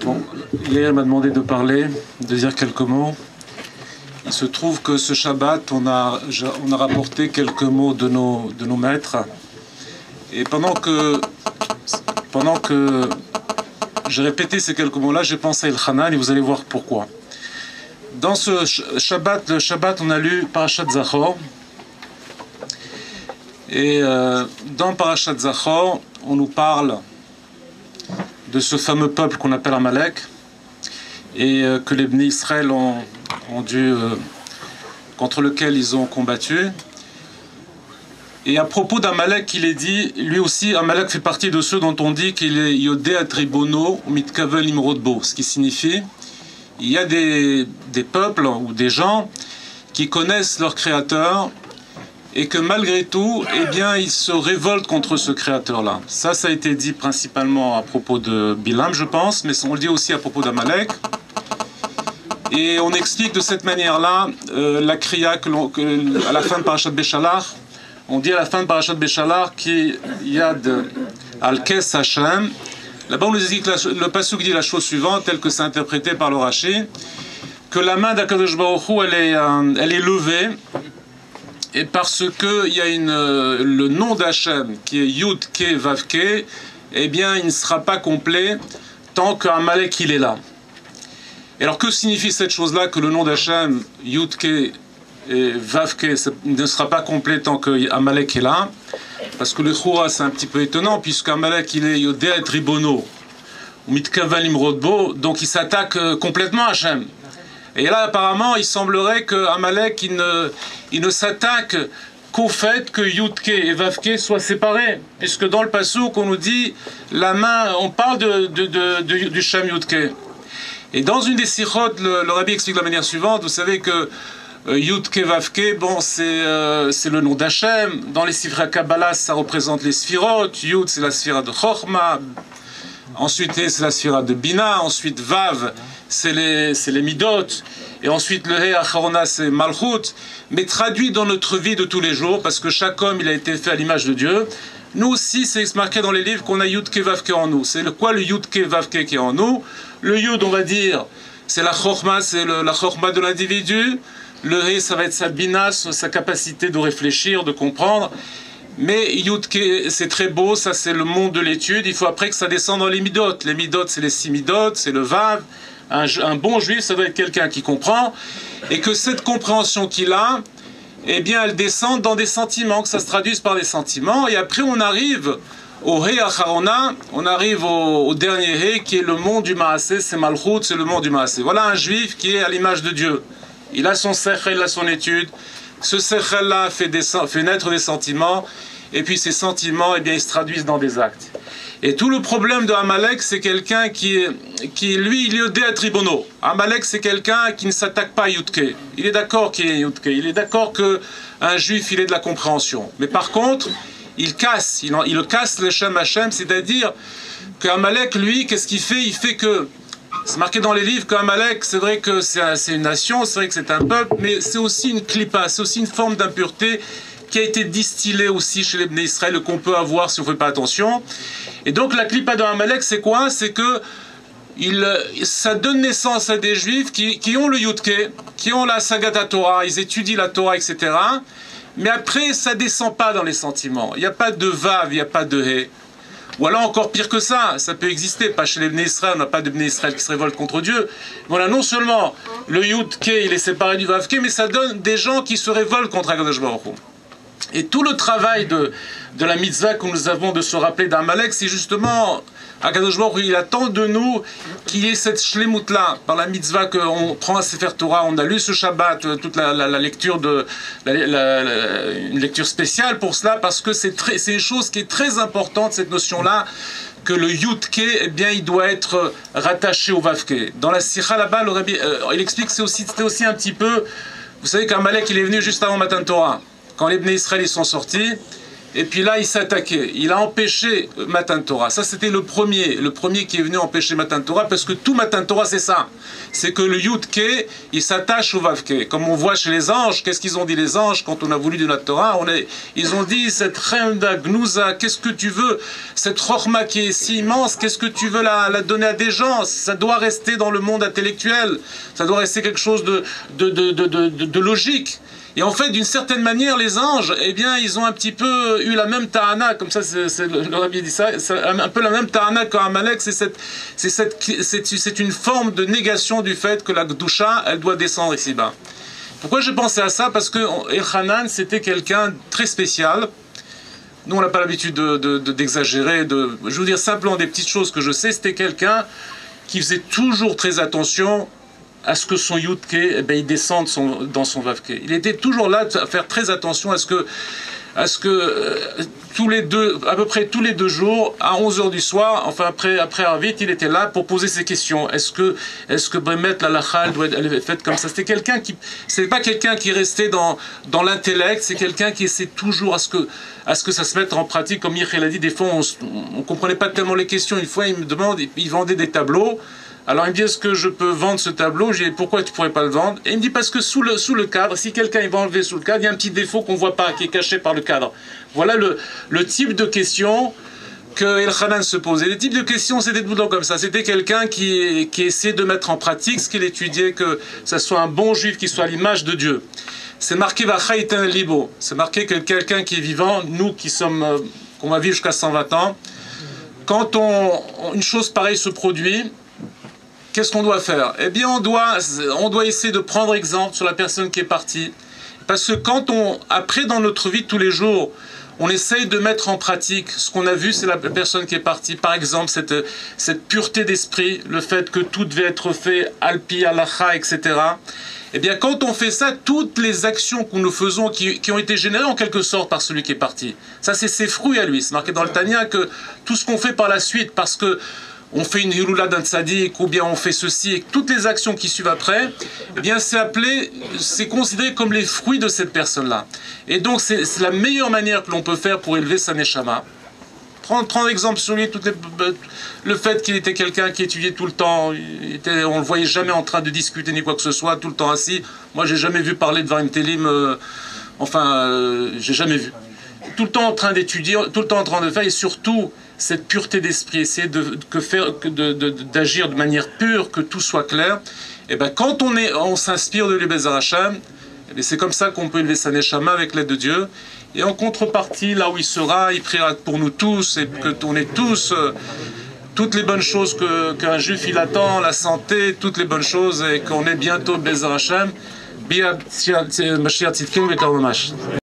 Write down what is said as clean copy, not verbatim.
Bon, Yael m'a demandé de parler, de dire quelques mots. Il se trouve que ce Shabbat, on a rapporté quelques mots de nos maîtres. Et pendant que j'ai répété ces quelques mots-là, j'ai pensé à El-Hanan et vous allez voir pourquoi. Dans ce Shabbat, le Shabbat, on a lu Parashat Zachor. Et dans Parashat Zachor, on nous parle de ce fameux peuple qu'on appelle Amalek et que les Bnei Israël contre lequel ils ont combattu. Et à propos d'Amalek, il est dit, lui aussi, Amalek fait partie de ceux dont on dit qu'il est Yodea Tribono Mitkavel Imrodbo, ce qui signifie il y a des peuples ou des gens qui connaissent leur créateur et que malgré tout, eh bien, ils se révoltent contre ce créateur-là. Ça a été dit principalement à propos de Bilam, je pense, mais on le dit aussi à propos d'Amalek. Et on explique de cette manière-là la kriya à la fin de Parashat Beshalach. On dit à la fin de Parashat Beshalach qui Yad al-Kes Hashem. Là-bas, on nous dit que le pasuk dit la chose suivante, telle que c'est interprété par le Rashi, que la main d'Akadosh Baruch Hu, elle est levée, et parce que il y a le nom d'Hachem qui est Yud Ke Vav Ke, eh bien, il ne sera pas complet tant qu'Amalek il est là. Et alors, que signifie cette chose-là, que le nom d'Hachem Yud Ke et Vav Ke ne sera pas complet tant qu'Amalek est là? Parce que le Choura, c'est un petit peu étonnant, puisqu'Amalek, il est Yodea et Tribono, ou Mitkaval Imrodbo, donc il s'attaque complètement à Hachem. Et là, apparemment, il semblerait qu'Amalek, il ne s'attaque qu'au fait que Yudke et Vavke soient séparés, puisque dans le passouk, on nous dit, la main, on parle du Shem Yudke. Et dans une des sikhot, le Rabbi explique de la manière suivante, vous savez que Yudke Vavke, bon, c'est le nom d'Hachem. Dans les Sifra Kabbalah, ça représente les Sphirot. Yud, c'est la Sphira de Chochma. Ensuite, c'est la Sphira de Bina. Ensuite, Vav, c'est les Midot. Et ensuite, le He Acharona, c'est Malchut. Mais traduit dans notre vie de tous les jours, parce que chaque homme, il a été fait à l'image de Dieu. Nous aussi, c'est marqué dans les livres qu'on a Yudke Vavke en nous. C'est quoi le Yudke Vavke qui est en nous? Le Yud, on va dire, c'est la Chochma, c'est la Chochma de l'individu. Le He, ça va être sa bina, sa capacité de réfléchir, de comprendre. Mais Yudke, c'est très beau, ça c'est le monde de l'étude. Il faut après que ça descende dans les midot. Les midot, c'est les 6 midot, c'est le vav. Un bon juif, ça doit être quelqu'un qui comprend. Et que cette compréhension qu'il a, eh bien, elle descend dans des sentiments, que ça se traduise par des sentiments. Et après, on arrive au He Acharona, on arrive au dernier He, qui est le monde du Maaseh, c'est Malchut, c'est le monde du Maaseh. Voilà un juif qui est à l'image de Dieu. Il a son sechel, il a son étude. Ce sechel-là fait naître des sentiments. Et puis ces sentiments, eh bien, ils se traduisent dans des actes. Et tout le problème de Amalek, c'est quelqu'un qui lui, il est Yodea Tribono. Amalek, c'est quelqu'un qui ne s'attaque pas à Yudke. Il est d'accord qu'il est Yudke. Il est d'accord qu'un juif, il est de la compréhension. Mais par contre, il casse le Shem Hashem, c'est-à-dire qu'Amalek, lui, qu'est-ce qu'il fait? Il fait que c'est marqué dans les livres qu'Amalek, c'est vrai que c'est une nation, c'est vrai que c'est un peuple, mais c'est aussi une klipa, c'est aussi une forme d'impureté qui a été distillée aussi chez les Bnei Israël, qu'on peut avoir si on ne fait pas attention. Et donc la klipa de Amalek, c'est quoi? C'est que ça donne naissance à des juifs qui ont le Yudke, qui ont la Sagat Torah, ils étudient la Torah, etc. Mais après, ça ne descend pas dans les sentiments. Il n'y a pas de Vav, il n'y a pas de He. Ou alors encore pire que ça peut exister, pas chez les Bnei Israël, on n'a pas de Bnei Israël qui se révoltent contre Dieu. Voilà, non seulement le Yud-Ke, il est séparé du Vav-Ke, mais ça donne des gens qui se révoltent contre Akadosh Baruch Hu. Et tout le travail de la mitzvah que nous avons de se rappeler d'Amalek, c'est justement, Akadosh Baruch Hu, il attend de nous qu'il y ait cette shlemut-là, par la mitzvah qu'on prend à Sefer Torah, on a lu ce Shabbat, toute la lecture une lecture spéciale pour cela, parce que c'est une chose qui est très importante, cette notion-là, que le Yudke, eh bien, il doit être rattaché au Vavke. Dans la Sikha là-bas, le Rabbi, il explique que c'était aussi un petit peu, vous savez qu'Amalek, il est venu juste avant Matan Torah. Quand les Bnei Israël ils sont sortis, Et puis là, il s'est attaqué. Il a empêché Matan Torah. Ça, c'était le premier qui est venu empêcher Matan Torah, parce que tout Matan Torah, c'est ça. C'est que le Yud-Ke, il s'attache au Vav-Ke. Comme on voit chez les anges, qu'est-ce qu'ils ont dit les anges quand on a voulu de la Torah? Ils ont dit, cette Chemda Gnuza, qu'est-ce que tu veux? Cette Chochma qui est si immense, qu'est-ce que tu veux la donner à des gens? Ça doit rester dans le monde intellectuel. Ça doit rester quelque chose de logique. Et en fait, d'une certaine manière, les anges, eh bien, ils ont un petit peu eu la même ta'ana, comme ça, le rabbi dit ça, un peu la même ta'ana qu'Amalek, c'est une forme de négation du fait que la Gdusha, elle doit descendre ici-bas. Pourquoi j'ai pensé à ça? Parce que Elchanan, c'était quelqu'un de très spécial. Nous, on n'a pas l'habitude d'exagérer, je veux dire simplement des petites choses que je sais. C'était quelqu'un qui faisait toujours très attention à ce que son Yud-Ke, eh ben, il descende dans son Vav-Ke. Il était toujours là à faire très attention à ce que à peu près tous les 2 jours, à 11h du soir, enfin après Arvit, il était là pour poser ces questions. Est-ce que Bremet, la Lachal, doit être faite comme ça? C'était quelqu'un c'est pas quelqu'un qui restait dans l'intellect, c'est quelqu'un qui essaie toujours à ce que ça se mette en pratique. Comme Michel a dit, des fois on comprenait pas tellement les questions. Une fois, il me demande, il vendait des tableaux. Alors il me dit, est-ce que je peux vendre ce tableau? J'ai dit, pourquoi tu pourrais pas le vendre? Et il me dit, parce que sous le cadre, si quelqu'un va enlever sous le cadre, il y a un petit défaut qu'on voit pas, qui est caché par le cadre. Voilà le type de question que Elchanan se posait. Les types de questions, c'était tout le temps comme ça. C'était quelqu'un qui essayait de mettre en pratique ce qu'il étudiait, que ça soit un bon juif, qui soit à l'image de Dieu. C'est marqué Vachayten Libo. C'est marqué que quelqu'un qui est vivant, nous qu'on va vivre jusqu'à 120 ans, quand une chose pareille se produit, qu'est-ce qu'on doit faire? Eh bien, on doit essayer de prendre exemple sur la personne qui est partie. Parce que après dans notre vie de tous les jours, on essaye de mettre en pratique ce qu'on a vu, c'est la personne qui est partie. Par exemple, cette pureté d'esprit, le fait que tout devait être fait, alpi, alacha, etc. Eh bien, quand on fait ça, toutes les actions que nous faisons, qui ont été générées en quelque sorte par celui qui est parti, ça c'est ses fruits à lui. C'est marqué dans le Tanya que tout ce qu'on fait par la suite, parce que on fait une hiloula d'un tzaddik, ou bien on fait ceci, et toutes les actions qui suivent après, eh bien c'est considéré comme les fruits de cette personne-là. Et donc c'est la meilleure manière que l'on peut faire pour élever sa neshama. Prendre exemple sur lui, le fait qu'il était quelqu'un qui étudiait tout le temps, on le voyait jamais en train de discuter ni quoi que ce soit, tout le temps assis. Moi j'ai jamais vu parler de Varim Telim, j'ai jamais vu. Tout le temps en train d'étudier, tout le temps en train de faire, et surtout cette pureté d'esprit, essayer d'agir de manière pure, que tout soit clair. Et ben quand on s'inspire de l'Ibezar Hashem, c'est comme ça qu'on peut élever sa neshama avec l'aide de Dieu. Et en contrepartie, là où il sera, il priera pour nous tous, et qu'on ait tous toutes les bonnes choses qu'un juif il attend, la santé, toutes les bonnes choses, et qu'on ait bientôt Bezar Hashem. Mashiach Tzidkenu B'Kar Mamash.